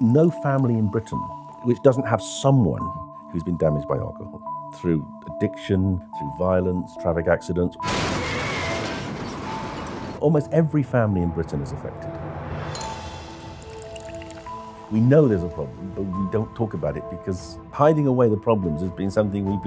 no family in Britain which doesn't have someone who's been damaged by alcohol through addiction, through violence, traffic accidents. Almost every family in Britain is affected. We know there's a problem, but we don't talk about it because hiding away the problems has been something we've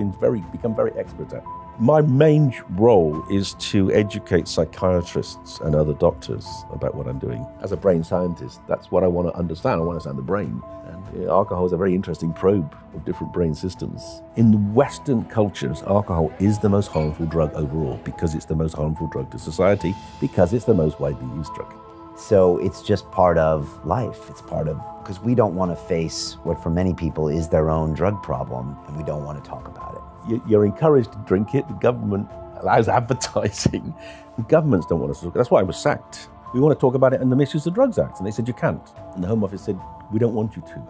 become very expert at. My main role is to educate psychiatrists and other doctors about what I'm doing. As a brain scientist, that's what I want to understand. I want to understand the brain. And alcohol is a very interesting probe of different brain systems. In Western cultures, alcohol is the most harmful drug overall because it's the most harmful drug to society, because it's the most widely used drug. So it's just part of life. It's part of, because we don't want to face what for many people is their own drug problem, and we don't want to talk about it. You're encouraged to drink it. The government allows advertising. The governments don't want us to talk. That's why I was sacked. We want to talk about it in the Misuse of Drugs Act. And they said, you can't. And the Home Office said, we don't want you to.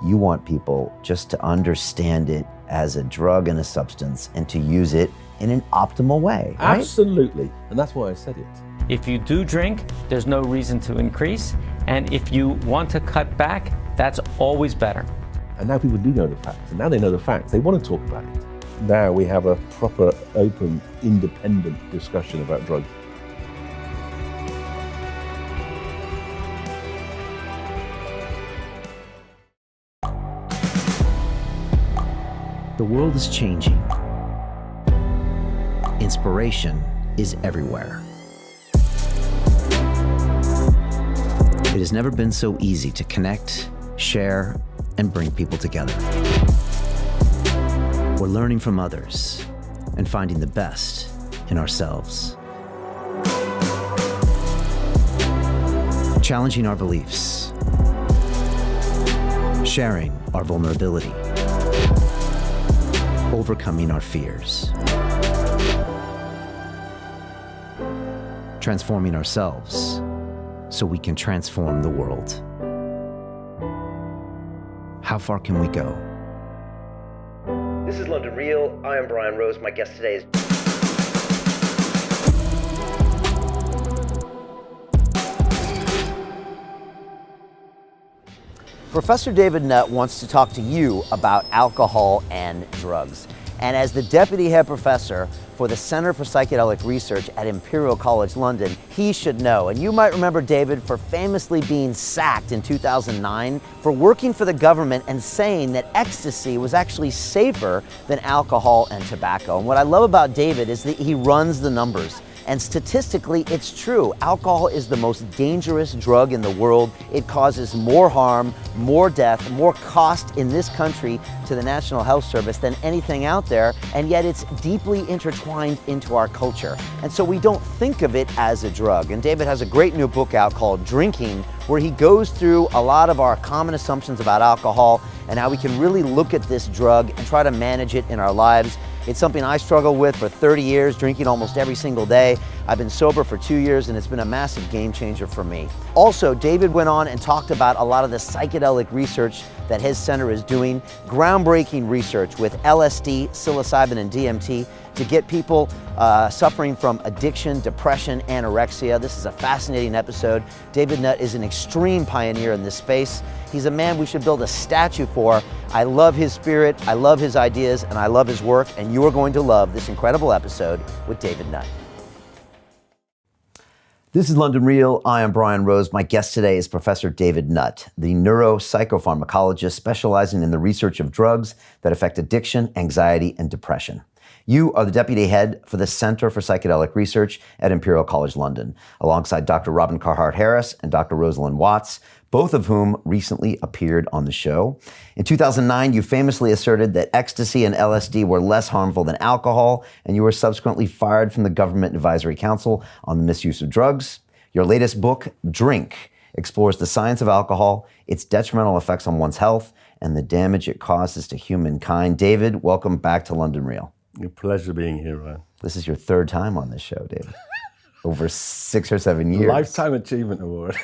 You want people just to understand it as a drug and a substance and to use it in an optimal way, right? Absolutely. And that's why I said it. If you do drink, there's no reason to increase. And if you want to cut back, that's always better. And now people do know the facts. And now they know the facts. They want to talk about it. Now we have a proper, open, independent discussion about drugs. The world is changing. Inspiration is everywhere. It has never been so easy to connect, share, and bring people together. We're learning from others and finding the best in ourselves. Challenging our beliefs. Sharing our vulnerability. Overcoming our fears. Transforming ourselves so we can transform the world. How far can we go? This is London Real. I am Brian Rose. My guest today is Professor David Nutt wants to talk to you about alcohol and drugs. And as the Deputy Head Professor for the Center for Psychedelic Research at Imperial College London, he should know. And you might remember David for famously being sacked in 2009 for working for the government and saying that ecstasy was actually safer than alcohol and tobacco. And what I love about David is that he runs the numbers. And statistically, it's true. Alcohol is the most dangerous drug in the world. It causes more harm, more death, more cost in this country to the National Health Service than anything out there, and yet it's deeply intertwined into our culture. And so we don't think of it as a drug. And David has a great new book out called Drinking, where he goes through a lot of our common assumptions about alcohol and how we can really look at this drug and try to manage it in our lives. It's something I struggled with for 30 years, drinking almost every single day. I've been sober for 2 years, and it's been a massive game changer for me. Also, David went on and talked about a lot of the psychedelic research that his center is doing, groundbreaking research with LSD, psilocybin, and DMT to get people suffering from addiction, depression, anorexia. This is a fascinating episode. David Nutt is an extreme pioneer in this space. He's a man we should build a statue for. I love his spirit, I love his ideas, and I love his work, and you are going to love this incredible episode with David Nutt. This is London Real. I am Brian Rose. My guest today is Professor David Nutt, the neuro-psycho-pharmacologist specializing in the research of drugs that affect addiction, anxiety, and depression. You are the deputy head for the Center for Psychedelic Research at Imperial College London, alongside Dr. Robin Carhart-Harris and Dr. Rosalind Watts, both of whom recently appeared on the show. In 2009, you famously asserted that ecstasy and LSD were less harmful than alcohol, and you were subsequently fired from the Government Advisory Council on the Misuse of Drugs. Your latest book, Drink, explores the science of alcohol, its detrimental effects on one's health, and the damage it causes to humankind. David, welcome back to London Real. A pleasure being here, Ryan. This is your third time on this show, David. Over 6 or 7 years. Lifetime Achievement Award.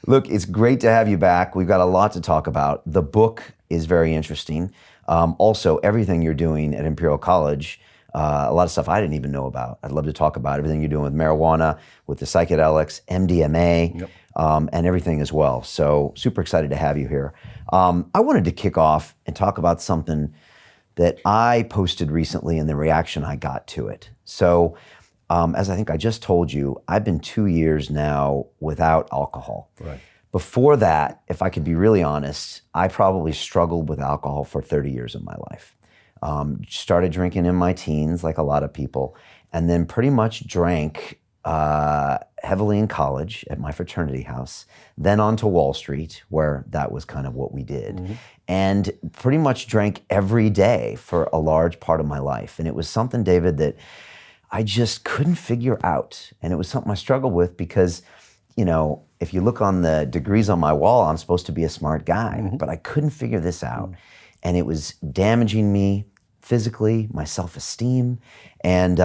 Look, it's great to have you back. We've got a lot to talk about. The book is very interesting. Also, everything you're doing at Imperial College, a lot of stuff I didn't even know about. I'd love to talk about everything you're doing with marijuana, with the psychedelics, MDMA. Yep. and everything as well. So super excited to have you here. I wanted to kick off and talk about something that I posted recently and the reaction I got to it. So as I think I just told you, I've been 2 years now without alcohol. Right. Before that, if I could be really honest, I probably struggled with alcohol for 30 years of my life. Started drinking in my teens, like a lot of people, and then pretty much drank heavily in college at my fraternity house, then on to Wall Street, where that was kind of what we did, and pretty much drank every day for a large part of my life. And it was something, David, that I just couldn't figure out. And it was something I struggled with because, you know, if you look on the degrees on my wall, I'm supposed to be a smart guy, but I couldn't figure this out. And it was damaging me physically, my self-esteem, and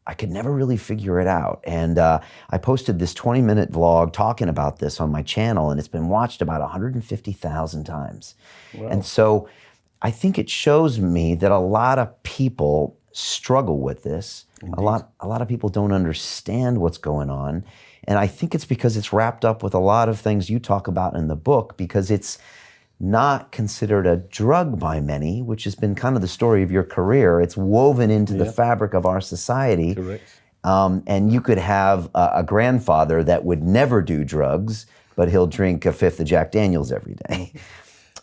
I could never really figure it out. And I posted this 20-minute vlog talking about this on my channel, and it's been watched about 150,000 times. Wow. And so I think it shows me that a lot of people struggle with this. Indeed. A lot of people don't understand what's going on. And I think it's because it's wrapped up with a lot of things you talk about in the book, because it's not considered a drug by many, which has been kind of the story of your career. It's woven into the fabric of our society. Correct. And you could have a grandfather that would never do drugs, but he'll drink a fifth of Jack Daniels every day.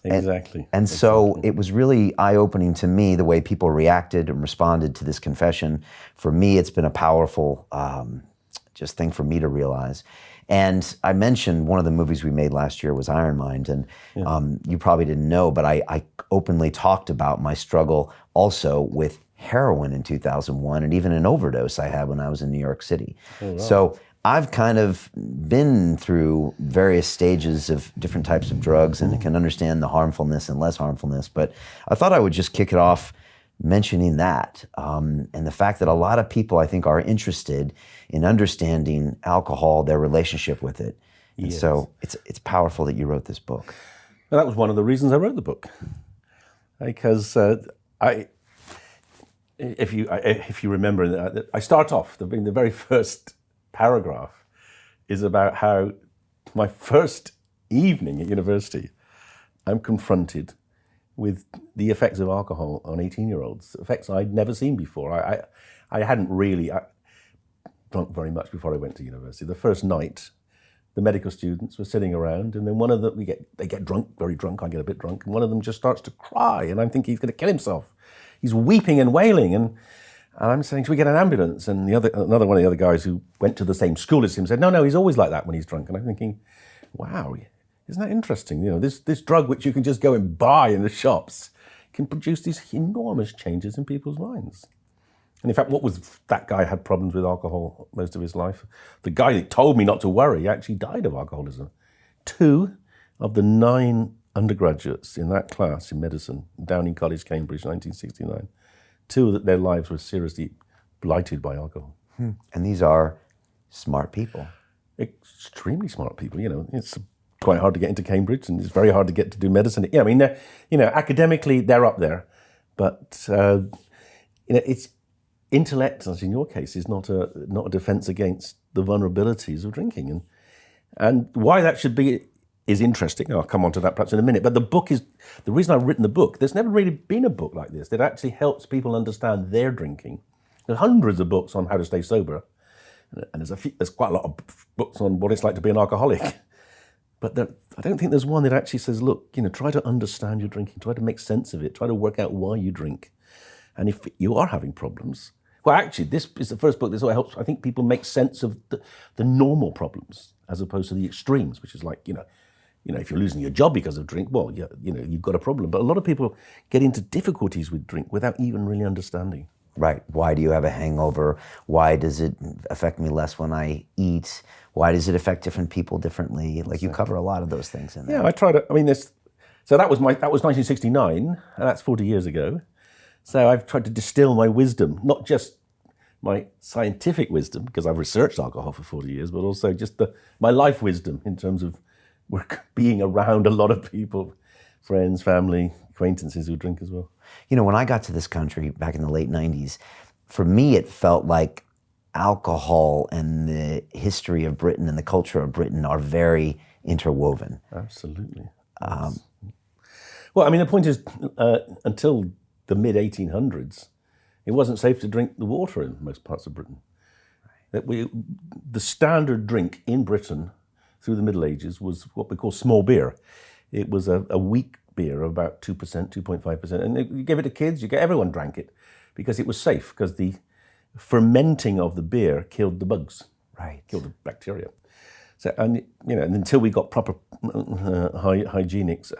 Exactly. And so it was really eye-opening to me the way people reacted and responded to this confession. For me, it's been a powerful just thing for me to realize. And I mentioned one of the movies we made last year was Iron Mind, and you probably didn't know, but I openly talked about my struggle also with heroin in 2001, and even an overdose I had when I was in New York City. Oh, wow. So I've kind of been through various stages of different types of drugs and can understand the harmfulness and less harmfulness, but I thought I would just kick it off mentioning that, and the fact that a lot of people, I think, are interested in understanding alcohol, their relationship with it. And so it's powerful that you wrote this book. Well, that was one of the reasons I wrote the book, because if you remember, I start off, the very first paragraph is about how my first evening at university, I'm confronted with the effects of alcohol on 18-year-olds, effects I'd never seen before. I hadn't really drunk very much before I went to university. The first night, the medical students were sitting around, and then one of them, they get drunk, very drunk, I get a bit drunk, and one of them just starts to cry, and I'm thinking he's going to kill himself. He's weeping and wailing, and I'm saying, should we get an ambulance? And another one of the other guys who went to the same school as him said, no, he's always like that when he's drunk. And I'm thinking, wow, isn't that interesting? You know, this drug which you can just go and buy in the shops can produce these enormous changes in people's minds. And in fact, that guy had problems with alcohol most of his life. The guy that told me not to worry actually died of alcoholism. 2 of the 9 undergraduates in that class in medicine, Downing College, Cambridge, 1969, 2 that their lives were seriously blighted by alcohol. And these are smart people. Extremely smart people. You know, it's quite hard to get into Cambridge, and it's very hard to get to do medicine. Yeah, I mean, academically they're up there, but it's intellect, as in your case, is not a defense against the vulnerabilities of drinking, and why that should be is interesting. I'll come on to that perhaps in a minute. But the reason I've written the book. There's never really been a book like this that actually helps people understand their drinking. There's hundreds of books on how to stay sober, and there's quite a lot of books on what it's like to be an alcoholic. But I don't think there's one that actually says, look, try to understand your drinking, try to make sense of it, try to work out why you drink. And if you are having problems, well, actually, this is the first book that sort of helps, I think, people make sense of the normal problems as opposed to the extremes, which is like, if you're losing your job because of drink, well, you've got a problem. But a lot of people get into difficulties with drink without even really understanding. Right. Why do you have a hangover? Why does it affect me less when I eat? Why does it affect different people differently? Like, you cover a lot of those things in there. Yeah, I try to. I mean, so that was 1969, and that's 40 years ago. So I've tried to distill my wisdom, not just my scientific wisdom, because I've researched alcohol for 40 years, but also just my life wisdom in terms of being around a lot of people, friends, family, acquaintances who drink as well. When I got to this country back in the late 90s, for me it felt like alcohol and the history of Britain and the culture of Britain are very interwoven. Absolutely. Well, I mean, the point is, until the mid-1800s, it wasn't safe to drink the water in most parts of Britain. That the standard drink in Britain through the Middle Ages was what we call small beer. It was a weak beer of about 2%, 2.5%. And you give it to kids, everyone drank it because it was safe, because the fermenting of the beer killed the bugs, Right. killed the bacteria. So, and and until we got proper hygienics,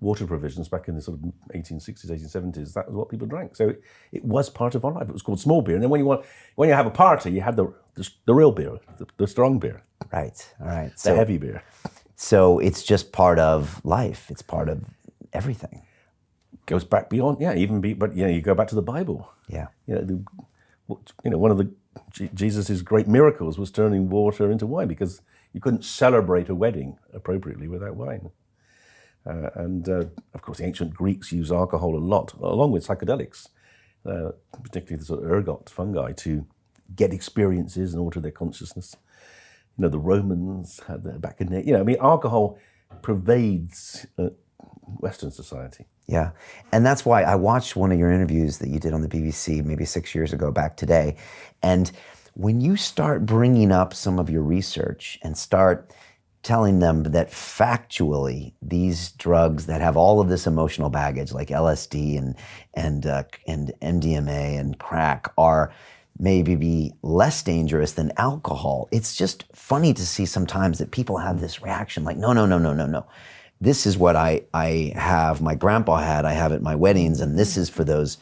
water provisions back in the sort of 1860s, 1870s, that was what people drank. So it was part of our life. It was called small beer. And then when you have a party, you had the real beer, the strong beer. Right. All right. The heavy beer. So it's just part of life. It's part of everything. Goes back beyond, but you go back to the Bible. Yeah. One of Jesus's great miracles was turning water into wine, because you couldn't celebrate a wedding appropriately without wine. Of course, the ancient Greeks used alcohol a lot, along with psychedelics, particularly the sort of ergot fungi, to get experiences and alter their consciousness. The Romans had their back in there. Alcohol pervades Western society. Yeah. And that's why I watched one of your interviews that you did on the BBC maybe 6 years ago, back today. And when you start bringing up some of your research and start telling them that factually these drugs that have all of this emotional baggage, like LSD and MDMA and crack, are maybe be less dangerous than alcohol, it's just funny to see sometimes that people have this reaction like, no. This is what I have, my grandpa had, I have at my weddings, and this is for those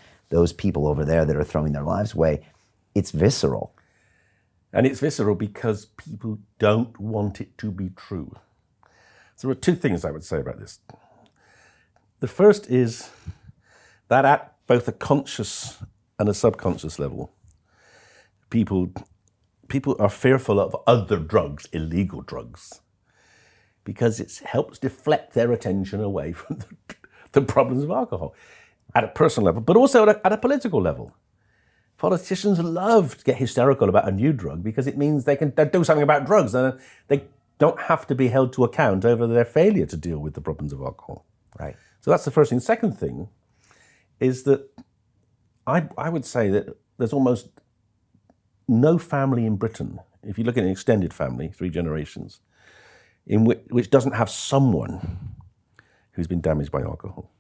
people over there that are throwing their lives away. It's visceral. And it's visceral because people don't want it to be true. So there are two things I would say about this. The first is that at both a conscious and a subconscious level, people are fearful of other drugs, illegal drugs, because it helps deflect their attention away from the problems of alcohol at a personal level, but also at a political level. Politicians love to get hysterical about a new drug because it means they can do something about drugs, and they don't have to be held to account over their failure to deal with the problems of alcohol. Right. So that's the first thing. The second thing is that I would say that there's almost no family in Britain, if you look at an extended family, 3 generations, in which doesn't have someone who's been damaged by alcohol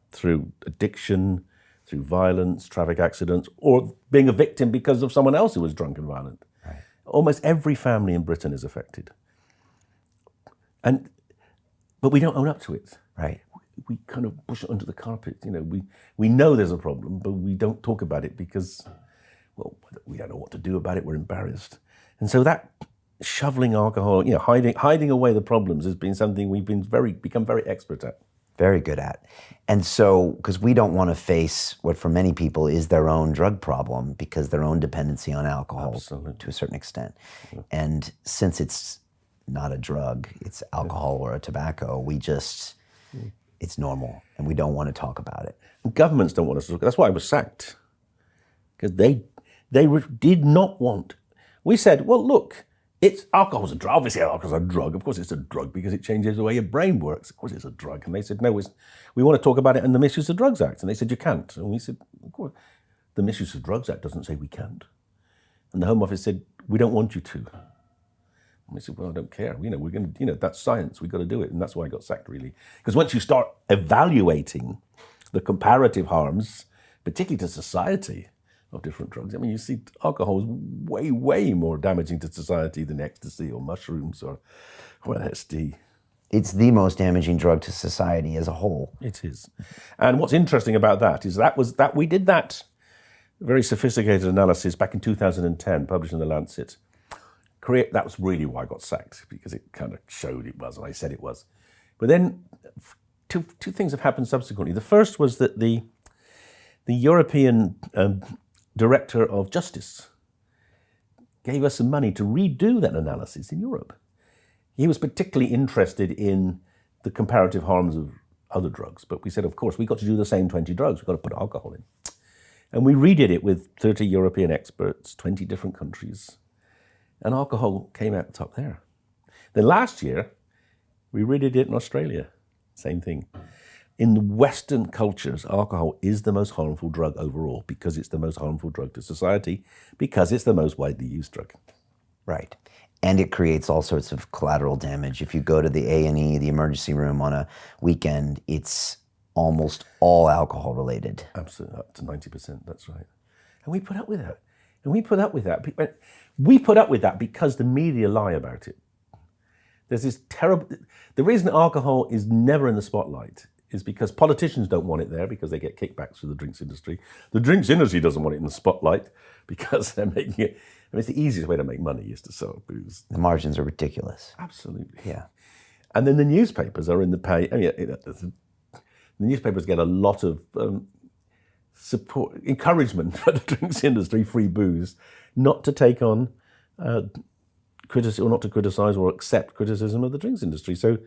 through addiction, through violence, traffic accidents, or being a victim because of someone else who was drunk and violent. Right. Almost every family in Britain is affected. But we don't own up to it. Right. We kind of push it under the carpet. We know there's a problem, but we don't talk about it because, well, we don't know what to do about it. We're embarrassed. And so that shoveling alcohol, hiding away the problems has been something we've become very expert at. Very good at. And so, because we don't want to face what for many people is their own drug problem, because their own dependency on alcohol. Absolutely. To a certain extent. Yeah. And since it's not a drug, it's alcohol or a tobacco, it's normal, and we don't want to talk about it. And governments don't want us to talk. That's why I was sacked, because they did not want. We said, well, look, alcohol's a drug. Obviously, alcohol's a drug. Of course, it's a drug because it changes the way your brain works. Of course, it's a drug. And they said, no, we want to talk about it in the Misuse of Drugs Act. And they said, you can't. And we said, of course, the Misuse of Drugs Act doesn't say we can't. And the Home Office said, we don't want you to. And we said, well, I don't care. We're going to, that's science. We've got to do it. And that's why I got sacked, really. Because once you start evaluating the comparative harms, particularly to society, of different drugs. You see alcohol is way, way more damaging to society than ecstasy or mushrooms or LSD. It's the most damaging drug to society as a whole. It is. And what's interesting about that is that we did that very sophisticated analysis back in 2010, published in The Lancet. That was really why I got sacked, because it kind of showed it was, and I said it was. But then two things have happened subsequently. The first was that the European Director of Justice gave us some money to redo that analysis in Europe. He was particularly interested in the comparative harms of other drugs, but we said, of course, we've got to do the same 20 drugs. We've got to put alcohol in. And we redid it with 30 European experts, 20 different countries, and alcohol came out the top there. Then last year, we redid it in Australia, same thing. In the Western cultures, alcohol is the most harmful drug overall because it's the most harmful drug to society, because it's the most widely used drug. Right. And it creates all sorts of collateral damage. If you go to the A&E, the emergency room on a weekend, it's almost all alcohol related. Absolutely, up to 90%, that's right. And we put up with that. And we put up with that. We put up with that because the media lie about it. There's this terrible, the reason alcohol is never in the spotlight is because politicians don't want it there because they get kickbacks from the drinks industry. The drinks industry doesn't want it in the spotlight because they're making it, I mean, it's the easiest way to make money is to sell booze. The margins are ridiculous. Absolutely. Yeah. And then the newspapers are in the pay, I mean, the newspapers get a lot of support, encouragement for the drinks industry, free booze, not to take on criticism, or not to criticize or accept criticism of the drinks industry. So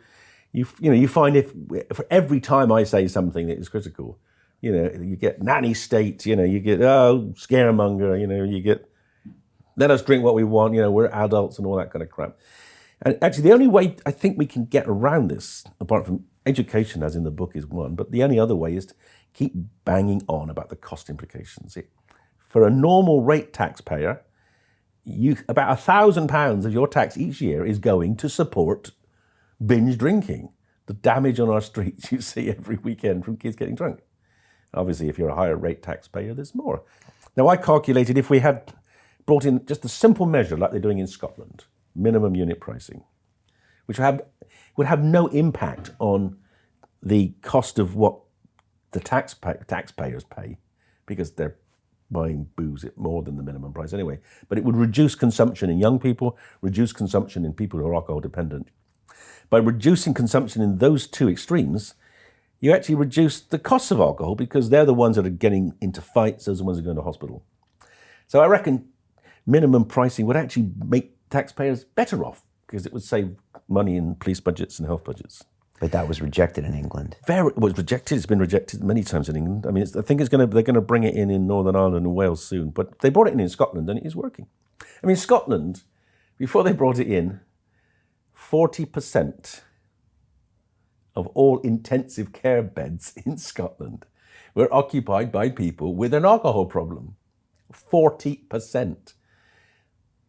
you find if for every time I say something that is critical, you get nanny state, you get scaremonger, you get let us drink what we want, we're adults and all that kind of crap. And actually, the only way I think we can get around this, apart from education, as in the book, is one, but the only other way is to keep banging on about the cost implications. For a normal rate taxpayer, about £1,000 of your tax each year is going to support binge drinking. The damage on our streets you see every weekend from kids getting drunk. Obviously, if you're a higher rate taxpayer, there's more. Now, I calculated if we had brought in just a simple measure like they're doing in Scotland, minimum unit pricing, which would have no impact on the cost of what the taxpayers pay, because they're buying booze at more than the minimum price anyway. But it would reduce consumption in young people, reduce consumption in people who are alcohol dependent. By reducing consumption in those two extremes, you actually reduce the costs of alcohol because they're the ones that are getting into fights, those are the ones that are going to hospital. So I reckon minimum pricing would actually make taxpayers better off because it would save money in police budgets and health budgets. But that was rejected in England. It was rejected. It's been rejected many times in England. I mean, I think they're going to bring it in Northern Ireland and Wales soon. But they brought it in Scotland and it is working. I mean, Scotland, before they brought it in, 40% of all intensive care beds in Scotland were occupied by people with an alcohol problem. 40%.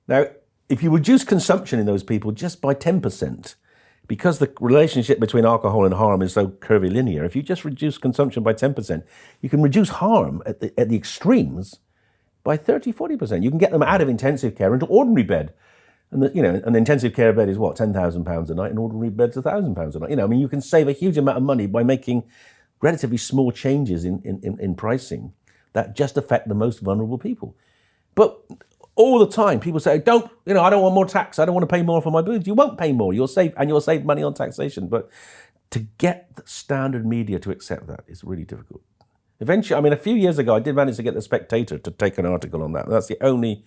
Now, if you reduce consumption in those people just by 10%, because the relationship between alcohol and harm is so curvilinear, if you just reduce consumption by 10%, you can reduce harm at the extremes by 30, 40%. You can get them out of intensive care into ordinary bed. And an intensive care bed is what, £10,000 a night, and ordinary bed's £1,000 a night. I mean, you can save a huge amount of money by making relatively small changes in pricing that just affect the most vulnerable people. But all the time, people say, I don't want more tax. I don't want to pay more for my booze. You won't pay more. You'll save money on taxation. But to get the standard media to accept that is really difficult. Eventually, I mean, a few years ago, I did manage to get The Spectator to take an article on that. That's the only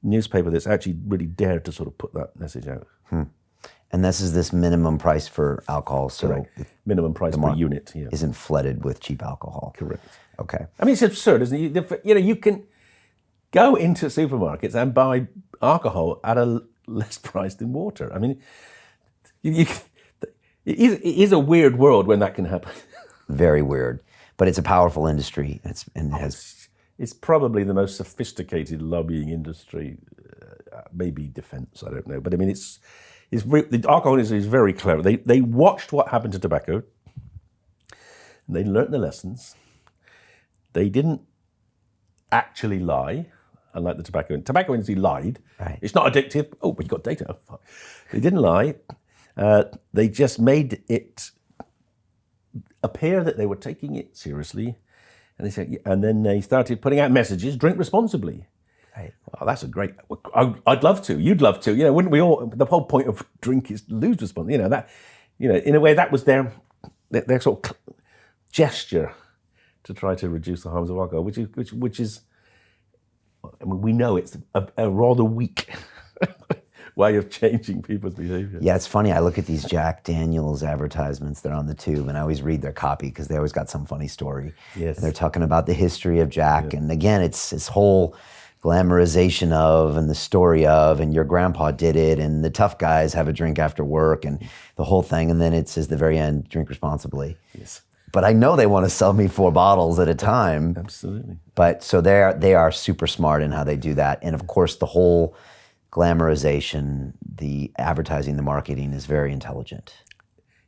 newspaper that's actually really dared to sort of put that message out. And this is this minimum price for alcohol, so Correct. Minimum price per unit. Yeah. Isn't flooded with cheap alcohol. Correct. Okay. I mean, it's absurd, isn't it? You can go into supermarkets and buy alcohol at a less price than water. I mean, it is a weird world when that can happen. Very weird, but it's a powerful industry. It's probably the most sophisticated lobbying industry, maybe defense, I don't know. But I mean, the alcohol industry is very clever. They watched what happened to tobacco, and they learnt the lessons. They didn't actually lie, unlike the tobacco industry lied. Right. It's not addictive. Oh, but you got data. They didn't lie. They just made it appear that they were taking it seriously. And they said, and then they started putting out messages: drink responsibly. Right. Oh, that's a great. I'd love to. You'd love to. Wouldn't we all? The whole point of drink is to lose responsibility. In a way, that was their sort of gesture to try to reduce the harms of alcohol, which is. I mean, we know it's a rather weak way of changing people's behavior. Yeah, it's funny. I look at these Jack Daniels advertisements that are on the tube, and I always read their copy because they always got some funny story. Yes. And they're talking about the history of Jack. And again, it's this whole glamorization of and the story of, and your grandpa did it, and the tough guys have a drink after work, and the whole thing. And then it says the very end, drink responsibly. Yes. But I know they want to sell me 4 bottles at a time. Absolutely. But so they are super smart in how they do that. And of course, the whole glamorization, the advertising, the marketing is very intelligent.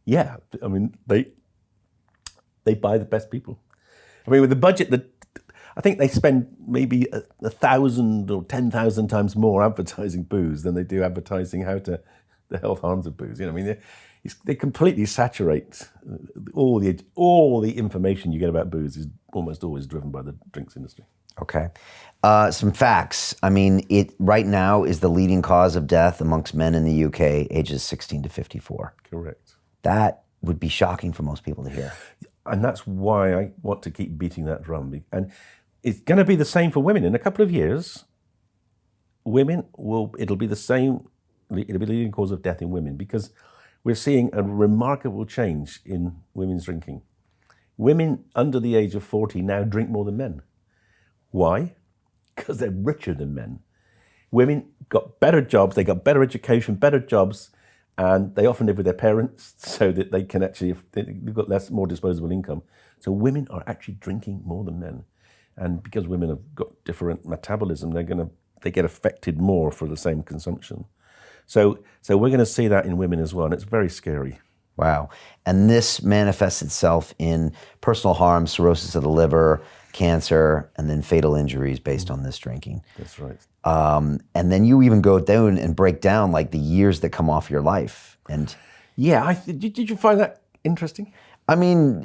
Yeah, I mean, they buy the best people. I mean, with the budget that I think they spend maybe 1,000 or 10,000 times more advertising booze than they do advertising the health harms of booze. You know, I mean, they completely saturate all the information you get about booze is almost always driven by the drinks industry. Okay. Some facts. I mean, it right now is the leading cause of death amongst men in the UK, ages 16 to 54. Correct. That would be shocking for most people to hear. And that's why I want to keep beating that drum. And it's going to be the same for women. In a couple of years, it'll be the same, it'll be the leading cause of death in women, because we're seeing a remarkable change in women's drinking. Women under the age of 40 now drink more than men. Why? Because they're richer than men. Women got better jobs, they got better education, better jobs, and they often live with their parents so that they can they've got more disposable income. So women are actually drinking more than men. And because women have got different metabolism, they get affected more for the same consumption. So we're going to see that in women as well, and it's very scary. Wow. And this manifests itself in personal harm, cirrhosis of the liver, cancer, and then fatal injuries based on this drinking. That's right. And then you even go down and break down like the years that come off your life. And yeah, did you find that interesting? I mean,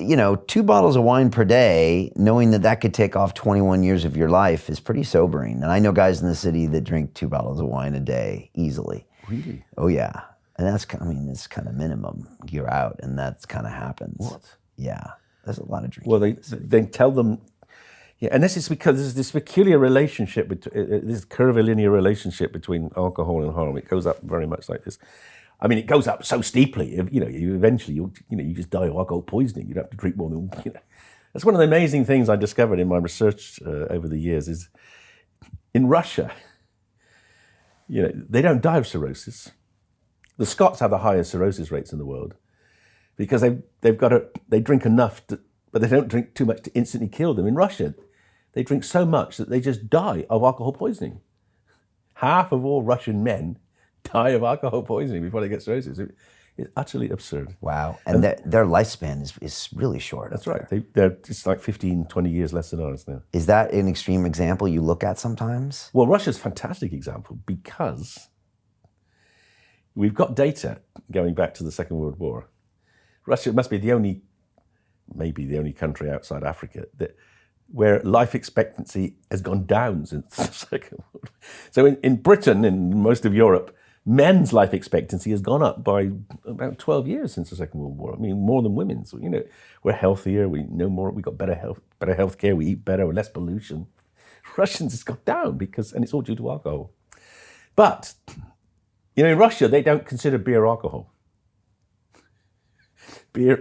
2 bottles of wine per day, knowing that could take off 21 years of your life is pretty sobering. And I know guys in the city that drink 2 bottles of wine a day easily. Really? Oh yeah. And it's kind of minimum. You're out, and that's kind of happens. What? Yeah. There's a lot of drinking. Well, they tell them, yeah, and this is because there's this peculiar relationship, this curvilinear relationship between alcohol and harm. It goes up very much like this. I mean, it goes up so steeply. You eventually, you just die of alcohol poisoning. You'd have to drink more than. That's one of the amazing things I discovered in my research over the years. Is in Russia, they don't die of cirrhosis. The Scots have the highest cirrhosis rates in the world because they drink enough, but they don't drink too much to instantly kill them. In Russia, they drink so much that they just die of alcohol poisoning. Half of all Russian men die of alcohol poisoning before they get cirrhosis. It's utterly absurd. Wow. And their lifespan is really short. That's right. It's like 15, 20 years less than ours now. Is that an extreme example you look at sometimes? Well, Russia's a fantastic example because we've got data going back to the Second World War. Russia must be maybe the only country outside Africa where life expectancy has gone down since the Second World War. So in Britain and most of Europe, men's life expectancy has gone up by about 12 years since the Second World War. I mean, more than women's. We're healthier, we know more, we got better health care, we eat better, less pollution. Russians has gone down and it's all due to alcohol. But, in Russia, they don't consider beer alcohol. Beer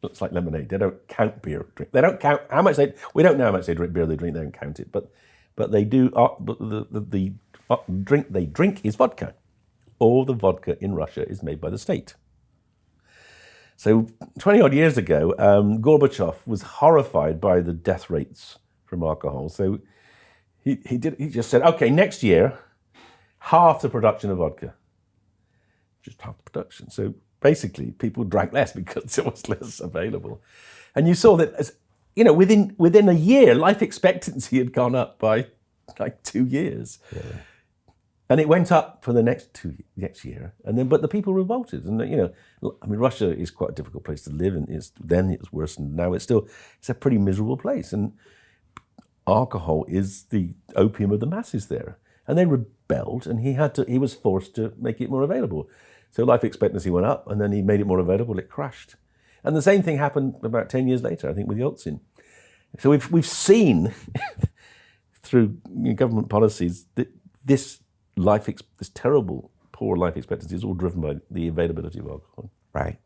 looks like lemonade. They don't count beer drink. They don't count how much we don't know how much they drink beer. They drink. They don't count it. But they do. But the drink they drink is vodka. All the vodka in Russia is made by the state. So 20 odd years ago, Gorbachev was horrified by the death rates from alcohol. So he just said, okay, next year, half the production of vodka. Just half the production. So basically, people drank less because there was less available. And you saw that, within a year, life expectancy had gone up by like 2 years. Yeah. And it went up for the next year. But the people revolted. And, Russia is quite a difficult place to live. And then it was worse. And now it's a pretty miserable place. And alcohol is the opium of the masses there. And they rebelled, and he was forced to make it more available. So life expectancy went up, and then he made it more available, it crashed. And the same thing happened about 10 years later, I think, with Yeltsin. So we've seen through government policies that this terrible poor life expectancy is all driven by the availability of alcohol. Right.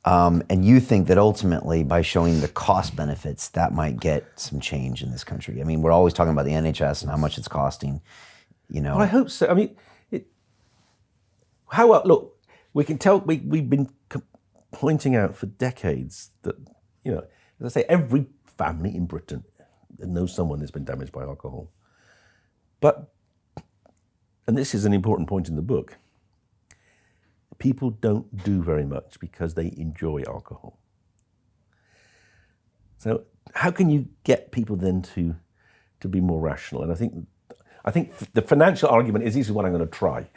And you think that ultimately, by showing the cost benefits, that might get some change in this country. I mean, we're always talking about the NHS and how much it's costing, you know. Well, I hope so. I mean, look, we can tell, we've been pointing out for decades that, you know, as I say, every family in Britain knows someone that's been damaged by alcohol. But, and this is an important point in the book, people don't do very much because they enjoy alcohol. So how can you get people then to be more rational? And I think the financial argument is easily what I'm going to try,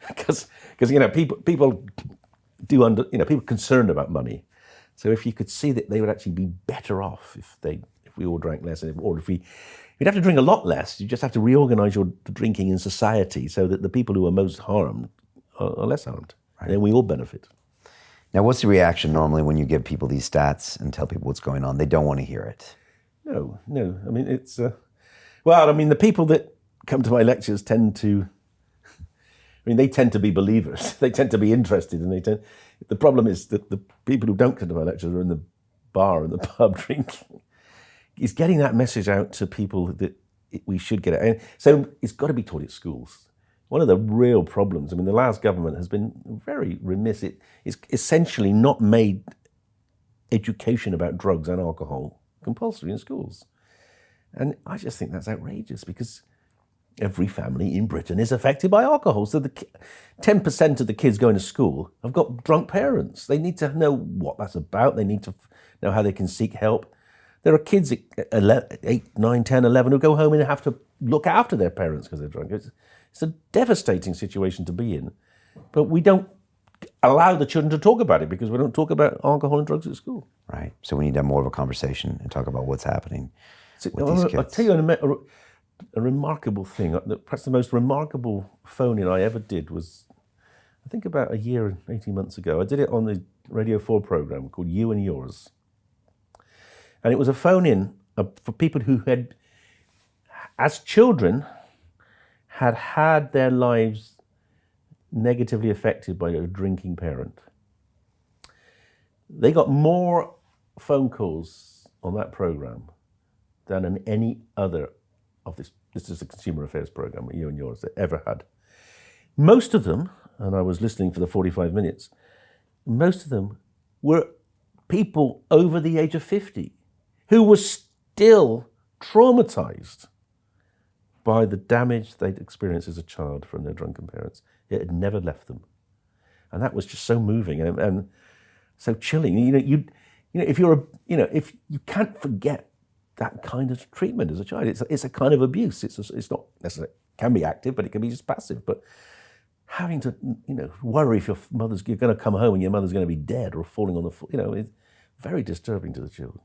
because you know, people are concerned about money. So if you could see that they would actually be better off if we all drank less, or if you'd have to drink a lot less. You just have to reorganize your drinking in society so that the people who are most harmed are less harmed. Right. And then we all benefit. Now, what's the reaction normally when you give people these stats and tell people what's going on? They don't want to hear it. No. I mean, it's the people that come to my lectures tend to be believers. They tend to be interested, and the problem is that the people who don't come to my lectures are in the bar and the pub drinking. Is getting that message out to people that we should get it. And so it's got to be taught at schools. One of the real problems, I mean, the last government has been very remiss. It's essentially not made education about drugs and alcohol compulsory in schools. And I just think that's outrageous, because every family in Britain is affected by alcohol. So 10% of the kids going to school have got drunk parents. They need to know what that's about. They need to know how they can seek help. There are kids at 8, 9, 10, 11 who go home and have to look after their parents because they're drunk. It's a devastating situation to be in. But we don't allow the children to talk about it because we don't talk about alcohol and drugs at school. Right. So we need to have more of a conversation and talk about what's happening with these kids. I'll tell you a remarkable thing. Perhaps the most remarkable phone-in I ever did was, I think about a year and 18 months ago. I did it on the Radio 4 program called You and Yours. And it was a phone-in for people who had, as children, had their lives negatively affected by a drinking parent. They got more phone calls on that program than in any other of this is a consumer affairs program, You and Yours, that ever had. Most of them, and I was listening for the 45 minutes, most of them were people over the age of 50 who were still traumatized by the damage they'd experienced as a child from their drunken parents. It had never left them. And that was just so moving and so chilling. If you can't forget that kind of treatment as a child. It's a kind of abuse. It's not necessarily, it can be active, but it can be just passive. But having to, worry if you're going to come home and your mother's going to be dead or falling on the floor, it's very disturbing to the children.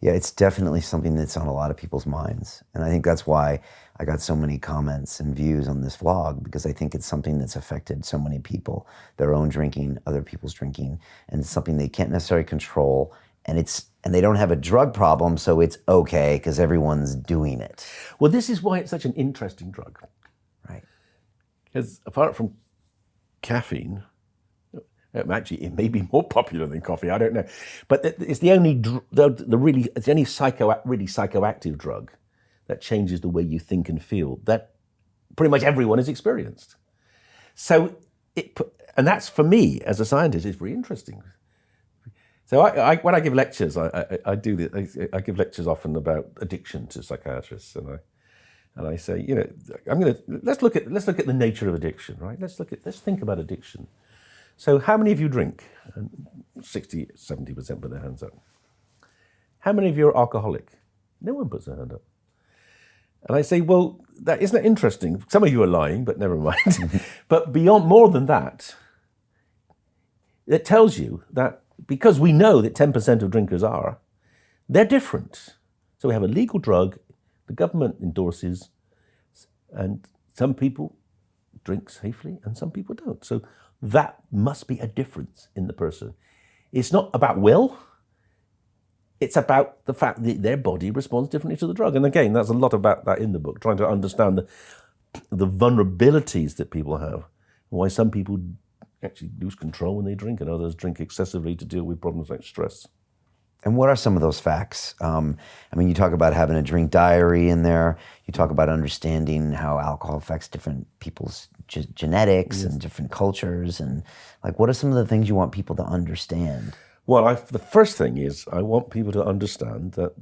Yeah, it's definitely something that's on a lot of people's minds. And I think that's why I got so many comments and views on this vlog, because I think it's something that's affected so many people, their own drinking, other people's drinking, and it's something they can't necessarily control. And they don't have a drug problem, so it's okay because everyone's doing it. Well, this is why it's such an interesting drug. Right. Because apart from caffeine, actually, it may be more popular than coffee. I don't know, but it's the only really psychoactive drug that changes the way you think and feel. That pretty much everyone has experienced. So and that's, for me as a scientist, is very interesting. So when I give lectures, I give lectures often about addiction to psychiatrists, and I say, let's look at the nature of addiction, right? Let's think about addiction. So how many of you drink? 60, 70% put their hands up. How many of you are alcoholic? No one puts their hand up. And I say, well, isn't that interesting? Some of you are lying, but never mind. But more than that, it tells you that because we know that 10% of drinkers they're different. So we have a legal drug, the government endorses, and some people drink safely and some people don't. So that must be a difference in the person. It's not about will, it's about the fact that their body responds differently to the drug. And again, there's a lot about that in the book, trying to understand the vulnerabilities that people have why some people actually lose control when they drink and others drink excessively to deal with problems like stress. And what are some of those facts? I mean, you talk about having a drink diary in there. You talk about understanding how alcohol affects different people's genetics and different cultures. And like, what are some of the things you want people to understand? Well, the first thing is I want people to understand that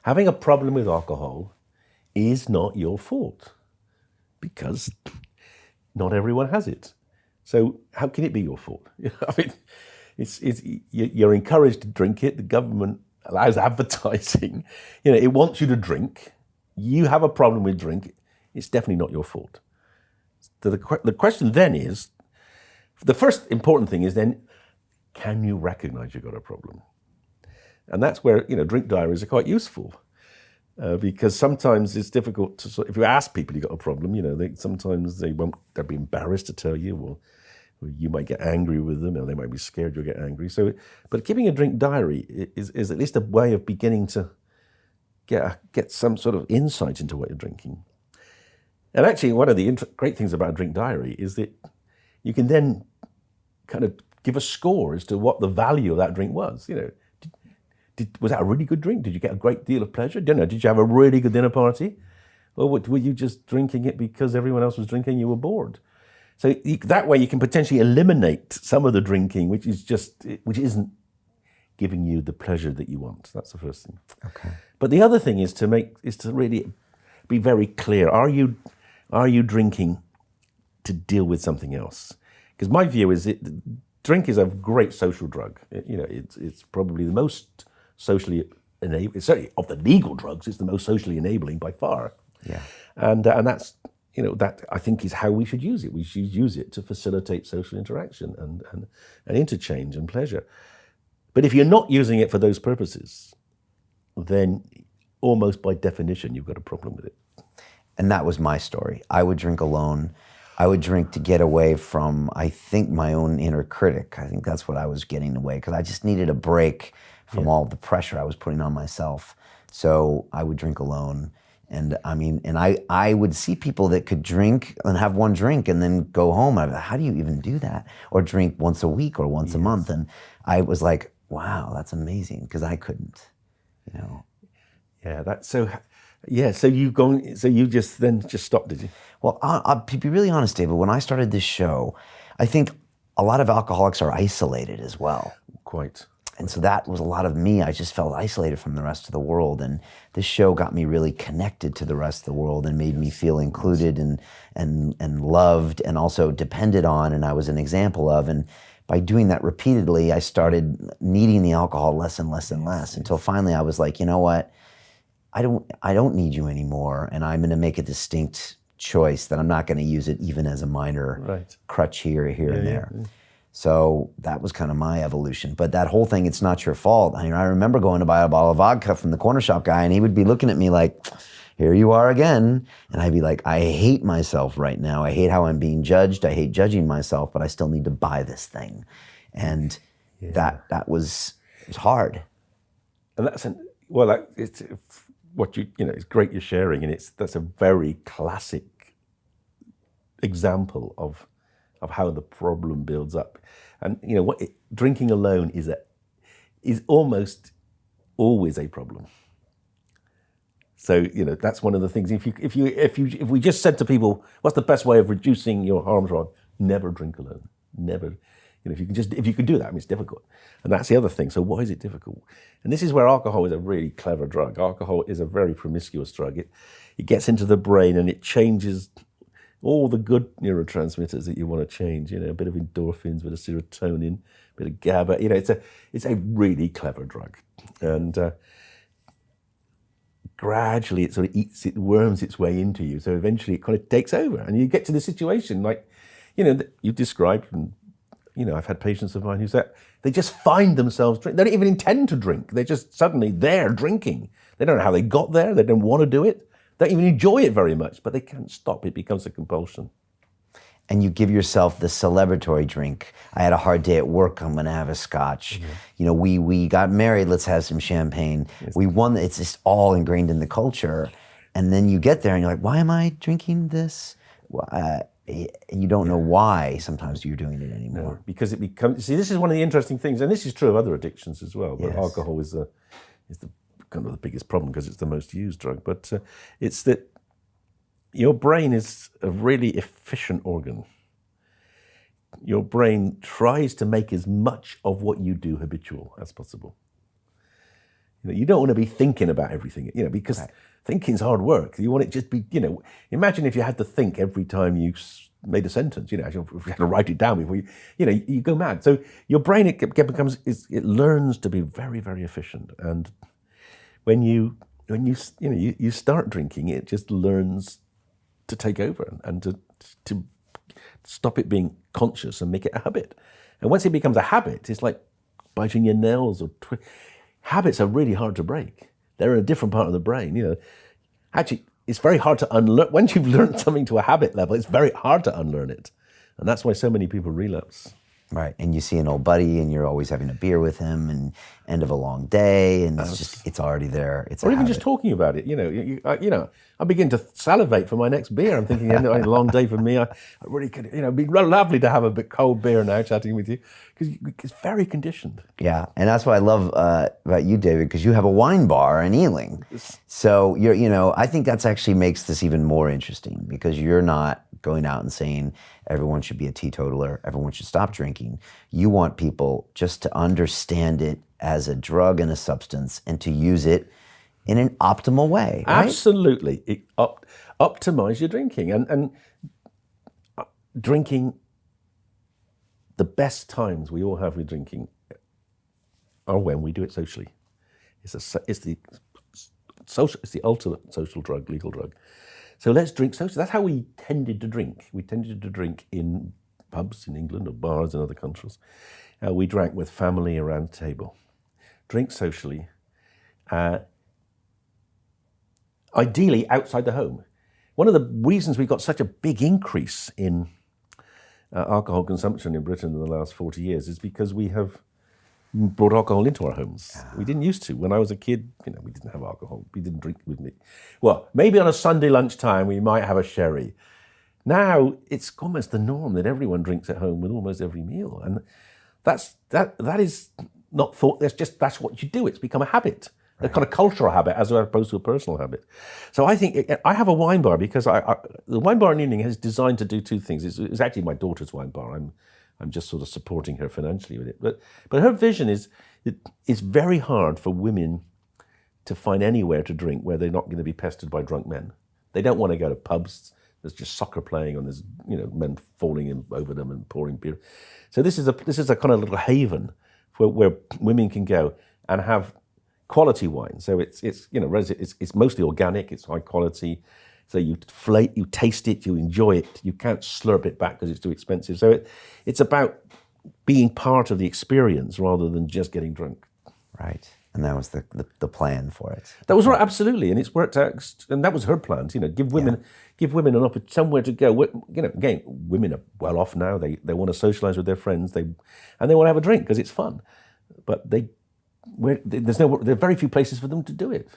having a problem with alcohol is not your fault, because not everyone has it. So how can it be your fault? I mean, you're encouraged to drink it. The government allows advertising. It wants you to drink. You have a problem with drink. It's definitely not your fault. So the question then is, the first important thing is then, can you recognize you've got a problem? And that's where, drink diaries are quite useful. Because sometimes it's difficult to, if you ask people you've got a problem, sometimes they'll be embarrassed to tell you, or you might get angry with them, or they might be scared you'll get angry. But keeping a drink diary is at least a way of beginning to get some sort of insight into what you're drinking. And actually, one of the great things about a drink diary is that you can then kind of give a score as to what the value of that drink was. Was that a really good drink? Did you get a great deal of pleasure? Did you have a really good dinner party? Or were you just drinking it because everyone else was drinking, you were bored? So that way you can potentially eliminate some of the drinking, which isn't giving you the pleasure that you want. That's the first thing. Okay. But the other thing is to really be very clear. Are you drinking to deal with something else? Because my view is drink is a great social drug. It's probably the most socially enabling, certainly of the legal drugs, it's the most socially enabling by far. Yeah. And that's, that I think is how we should use it. We should use it to facilitate social interaction and interchange and pleasure. But if you're not using it for those purposes, then almost by definition, you've got a problem with it. And that was my story. I would drink alone. I would drink to get away from, I think, my own inner critic. I think that's what I was getting away, because I just needed a break from all the pressure I was putting on myself. So I would drink alone. And I would see people that could drink and have one drink and then go home. I'd be like, how do you even do that? Or drink once a week or once a month. And I was like, wow, that's amazing, because I couldn't, Yeah, that's so. Yeah, so you just stopped, did you? Well, to be really honest, David, when I started this show, I think a lot of alcoholics are isolated as well. Quite. And so that was a lot of me. I just felt isolated from the rest of the world. And this show got me really connected to the rest of the world and made me feel included and loved, and also depended on, and I was an example of. And by doing that repeatedly, I started needing the alcohol less and less and less, until finally I was like, you know what? I don't need you anymore, and I'm going to make a distinct choice that I'm not going to use it even as a minor crutch here and there. Yeah. So that was kind of my evolution. But that whole thing, it's not your fault. I remember going to buy a bottle of vodka from the corner shop guy, and he would be looking at me like, here you are again. And I'd be like, I hate myself right now. I hate how I'm being judged. I hate judging myself, but I still need to buy this thing. And that was hard. And it's what it's great you're sharing, and that's a very classic example of how the problem builds up. And drinking alone is almost always a problem. So that's one of the things. If we just said to people, what's the best way of reducing your harms? Never drink alone. Never. If you could do that, it's difficult. And that's the other thing. So why is it difficult? And this is where alcohol is a really clever drug. Alcohol is a very promiscuous drug. It gets into the brain and it changes all the good neurotransmitters that you want to change. A bit of endorphins, a bit of serotonin, a bit of GABA. It's a really clever drug. And gradually it sort of worms its way into you. So eventually it kind of takes over, and you get to the situation like, that you described. And I've had patients of mine who say they just find themselves drinking. They don't even intend to drink. They're just suddenly there drinking. They don't know how they got there. They don't want to do it. They don't even enjoy it very much, but they can't stop. It becomes a compulsion. And you give yourself the celebratory drink. I had a hard day at work, I'm gonna have a scotch. Mm-hmm. We got married, let's have some champagne. Yes. We won, it's just all ingrained in the culture. And then you get there and you're like, why am I drinking this? you don't know why sometimes you're doing it anymore. No, because it becomes, see, this is one of the interesting things, and this is true of other addictions as well, but Yes. alcohol is the kind of the biggest problem because it's the most used drug, but it's that your brain is a really efficient organ. Your brain tries to make as much of what you do habitual as possible. You don't want to be thinking about everything, because Right. thinking's hard work. You want it just be, imagine if you had to think every time you made a sentence, if you had to write it down before you go mad. So your brain, it learns to be very, very efficient. And when you start drinking, it just learns to take over and to stop it being conscious and make it a habit. And once it becomes a habit, it's like biting your nails or habits are really hard to break. They're in a different part of the brain. Actually, it's very hard to unlearn. Once you've learned something to a habit level, it's very hard to unlearn it. And that's why so many people relapse. Right, and you see an old buddy, and you're always having a beer with him, and end of a long day, and it's already there. It's Or a even just habit. talking about it. I begin to salivate for my next beer. I'm thinking, a long day for me. I really could, it'd be lovely to have a bit cold beer now, chatting with you, because it's very conditioned. Yeah, and that's what I love about you, David, because you have a wine bar in Ealing. So I think that's actually makes this even more interesting because you're not going out and saying everyone should be a teetotaler, everyone should stop drinking. You want people just to understand it as a drug and a substance and to use it in an optimal way, right? Absolutely. Optimize your drinking. And drinking, the best times we all have with drinking are when we do it socially. It's the ultimate social drug, legal drug. So let's drink socially. That's how we tended to drink. We tended to drink in pubs in England or bars in other countries. We drank with family around the table. Drink socially. Ideally outside the home. One of the reasons we've got such a big increase in alcohol consumption in Britain in the last 40 years is because we have brought alcohol into our homes. We didn't used to. When I was a kid, we didn't have alcohol. We didn't drink with me. Well, maybe on a Sunday lunchtime we might have a sherry. Now it's almost the norm that everyone drinks at home with almost every meal, and that is not thought. That's what you do. It's become a habit. A kind of cultural habit as opposed to a personal habit. So I think I have a wine bar because the wine bar in Ealing is designed to do two things. It's actually my daughter's wine bar. I'm just sort of supporting her financially with it. But her vision is it's very hard for women to find anywhere to drink where they're not going to be pestered by drunk men. They don't want to go to pubs. There's just soccer playing and there's men falling over them and pouring beer. So this is a kind of little haven where women can go and have quality wine. So it's mostly organic. It's high quality. So you taste it, you enjoy it. You can't slurp it back because it's too expensive. So it's about being part of the experience rather than just getting drunk. Right, and that was the plan for it. That was right, absolutely, and it's worked out. And that was her plan. Give women an opportunity, somewhere to go. Again, women are well off now. They want to socialise with their friends. They want to have a drink because it's fun, but there are very few places for them to do it.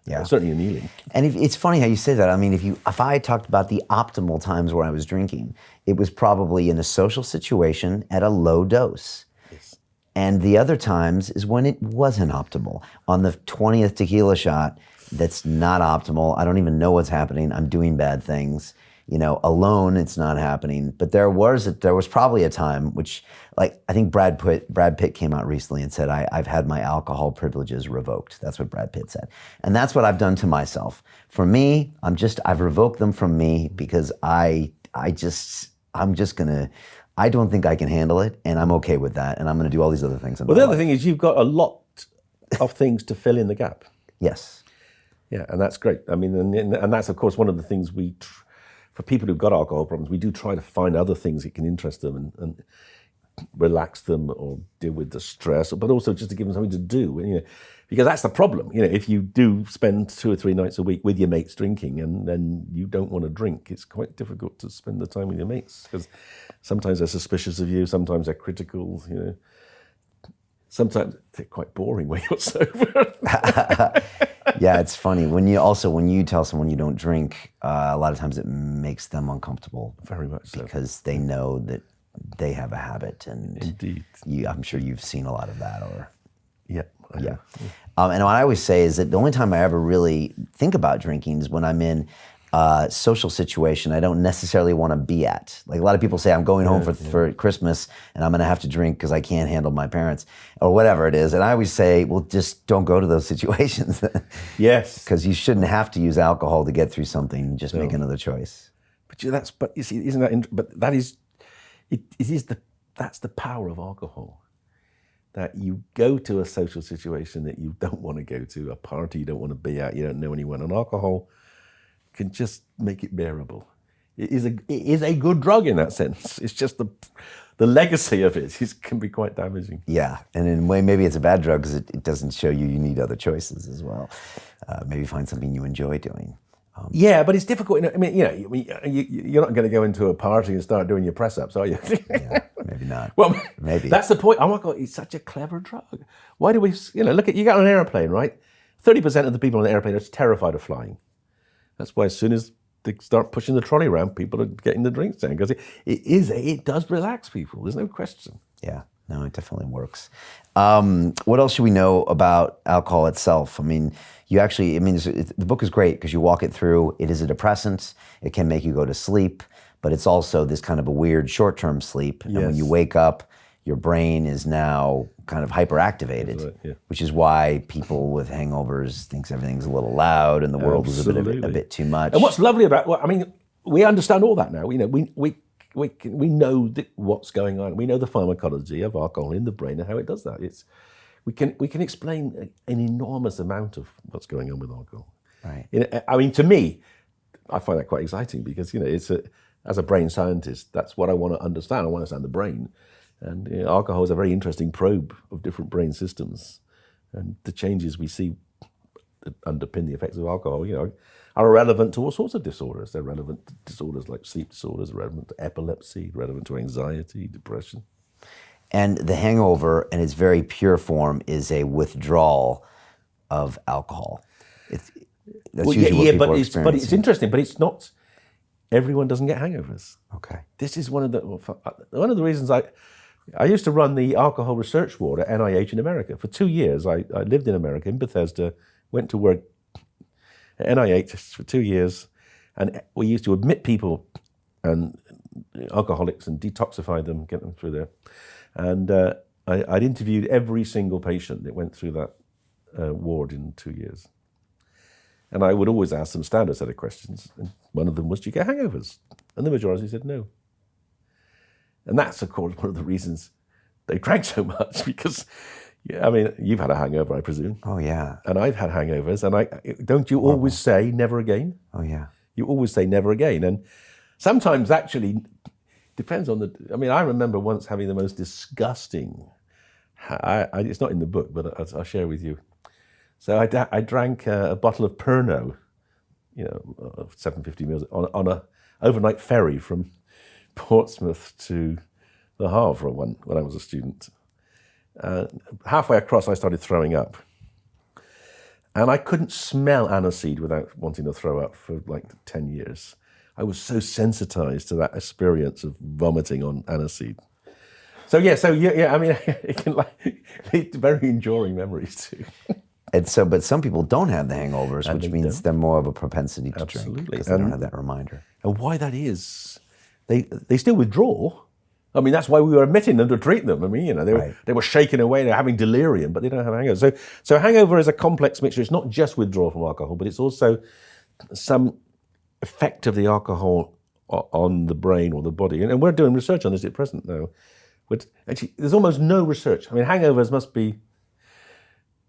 Yeah, certainly in Ealing. And it's funny how you say that. I mean, if I talked about the optimal times where I was drinking, it was probably in a social situation at a low dose. Yes. And the other times is when it wasn't optimal. On the 20th tequila shot, that's not optimal. I don't even know what's happening. I'm doing bad things. Alone, it's not happening. But there was probably a time which, like, I think Brad Pitt came out recently and said, I've had my alcohol privileges revoked. That's what Brad Pitt said. And that's what I've done to myself. For me, I've revoked them from me because I don't think I can handle it, and I'm okay with that, and I'm going to do all these other things. Well, the other thing is you've got a lot of things to fill in the gap. Yes. Yeah, and that's great. I mean, and that's, of course, one of the things for people who've got alcohol problems, we do try to find other things that can interest them and relax them or deal with the stress, but also just to give them something to do. Because that's the problem. If you do spend 2 or 3 nights a week with your mates drinking and then you don't want to drink, it's quite difficult to spend the time with your mates because sometimes they're suspicious of you, sometimes they're critical. sometimes they're quite boring when you're sober. Yeah, it's funny. When you tell someone you don't drink, a lot of times it makes them uncomfortable. Very much so. Because they know that they have a habit, and Indeed. I'm sure you've seen a lot of that. Or Yeah. yeah. And what I always say is that the only time I ever really think about drinking is when I'm in a social situation I don't necessarily want to be at. Like a lot of people say, I'm going home for Christmas and I'm going to have to drink because I can't handle my parents or whatever it is. And I always say, well, just don't go to those situations. Yes. Because you shouldn't have to use alcohol to get through something. Just make another choice. But you see, isn't that? But that is, that's the power of alcohol. That you go to a social situation that you don't want to go to, a party you don't want to be at, you don't know anyone, and alcohol can just make it bearable. It is a good drug in that sense. It's just the legacy of it can be quite damaging. Yeah, and in a way, maybe it's a bad drug because it doesn't show you need other choices as well. Maybe find something you enjoy doing. Yeah, but it's difficult. I mean, you're not going to go into a party and start doing your press-ups, are you? Yeah, maybe not. Well, maybe. That's the point. Oh my God, it's such a clever drug. Why do we, look at, you get on an airplane, right? 30% of the people on the airplane are terrified of flying. That's why as soon as they start pushing the trolley around, people are getting the drinks down, because it does relax people. There's no question. Yeah, no, it definitely works. What else should we know about alcohol itself? I mean, the book is great because you walk it through. It is a depressant. It can make you go to sleep, but it's also this kind of a weird short-term sleep. Yes. And when you wake up, your brain is now kind of hyperactivated, right, yeah. which is why people with hangovers thinks everything's a little loud and the world is a bit too much. And what's lovely about, we understand all that now. We know what's going on. We know the pharmacology of alcohol in the brain and how it does that. We can explain an enormous amount of what's going on with alcohol. Right. To me, I find that quite exciting because as a brain scientist, that's what I want to understand. I want to understand the brain, and alcohol is a very interesting probe of different brain systems, and the changes we see that underpin the effects of alcohol, are relevant to all sorts of disorders. They're relevant to disorders like sleep disorders, relevant to epilepsy, relevant to anxiety, depression. And the hangover, in its very pure form, is a withdrawal of alcohol. That's usually what people are experiencing. But it's interesting. But it's not. Everyone doesn't get hangovers. Okay. This is one of the reasons I used to run the alcohol research ward at NIH in America for 2 years. I lived in America, in Bethesda, went to work at NIH for 2 years, and we used to admit people and alcoholics and detoxify them, get them through there. And I'd interviewed every single patient that went through that ward in 2 years. And I would always ask them standard set of questions. And one of them was, do you get hangovers? And the majority said no. And that's, of course, one of the reasons they drank so much, because, you've had a hangover, I presume. Oh, yeah. And I've had hangovers. And don't you always say never again? Oh, yeah. You always say never again. And sometimes actually depends on I remember once having the most disgusting, it's not in the book, but I'll share with you. So I drank a bottle of Pernod, 750 mils, on a overnight ferry from Portsmouth to the Havre when I was a student. Halfway across, I started throwing up. And I couldn't smell aniseed without wanting to throw up for like 10 years. I was so sensitized to that experience of vomiting on aniseed. It can lead to very enduring memories too. And so, but some people don't have the hangovers, which means they're more of a propensity to drink because they don't have that reminder. And why that is, they still withdraw. That's why we were admitting them to treat them. They were shaking away, they're having delirium, but they don't have hangovers. So hangover is a complex mixture. It's not just withdrawal from alcohol, but it's also some effect of the alcohol on the brain or the body. And we're doing research on this at present now. But actually, there's almost no research. Hangovers must be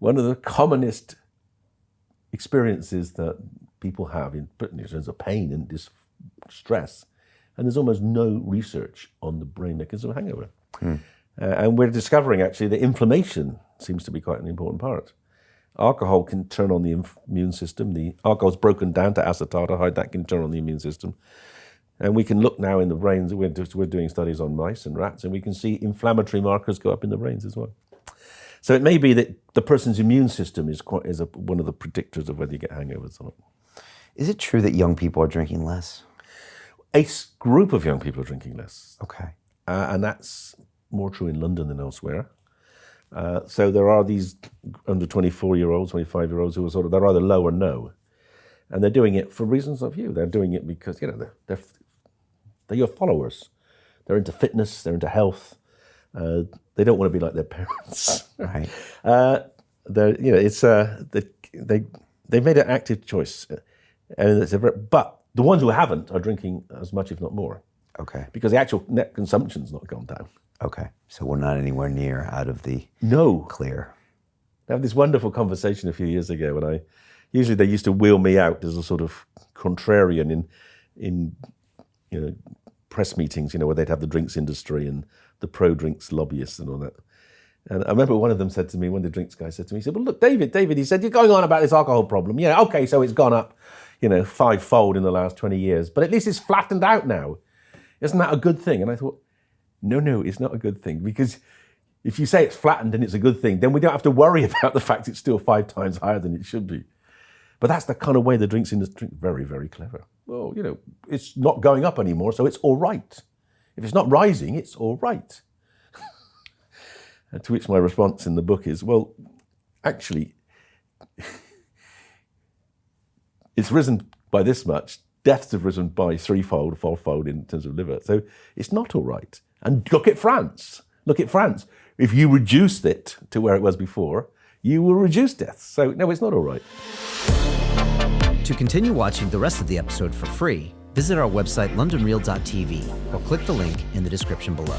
one of the commonest experiences that people have in terms of pain and distress. And there's almost no research on the brain mechanism of hangover. And we're discovering actually that inflammation seems to be quite an important part. Alcohol can turn on the immune system. The alcohol's broken down to acetaldehyde, that can turn on the immune system. And we can look now in the brains, we're doing studies on mice and rats, and we can see inflammatory markers go up in the brains as well. So it may be that the person's immune system is one of the predictors of whether you get hangovers or not. Is it true that young people are drinking less? A group of young people are drinking less. Okay. And that's more true in London than elsewhere. So there are these under 24-year-olds, 25-year-olds who are they're either low or no. And they're doing it for reasons of you. They're doing it because, they're your followers. They're into fitness, they're into health. They don't want to be like their parents. Right. They've made an active choice. And but the ones who haven't are drinking as much, if not more. Okay. Because the actual net consumption's not gone down. Okay. So we're not anywhere near out of the clear. I had this wonderful conversation a few years ago when usually they used to wheel me out as a sort of contrarian in press meetings, where they'd have the drinks industry and the pro-drinks lobbyists and all that. And I remember one of them said to me, one of the drinks guys said to me, he said, well, look, David, he said, you're going on about this alcohol problem. Yeah, okay, so it's gone up, 5-fold in the last 20 years, but at least it's flattened out now. Isn't that a good thing? And I thought, no, it's not a good thing, because if you say it's flattened and it's a good thing, then we don't have to worry about the fact it's still 5 times higher than it should be. But that's the kind of way the drinks industry, very, very clever. Well, it's not going up anymore, so it's all right. If it's not rising, it's all right. And to which my response in the book is, well, actually, it's risen by this much. Deaths have risen by 3-fold, 4-fold in terms of liver. So it's not all right. And look at France. If you reduce it to where it was before, you will reduce deaths. So no, it's not all right. To continue watching the rest of the episode for free, visit our website londonreal.tv or click the link in the description below.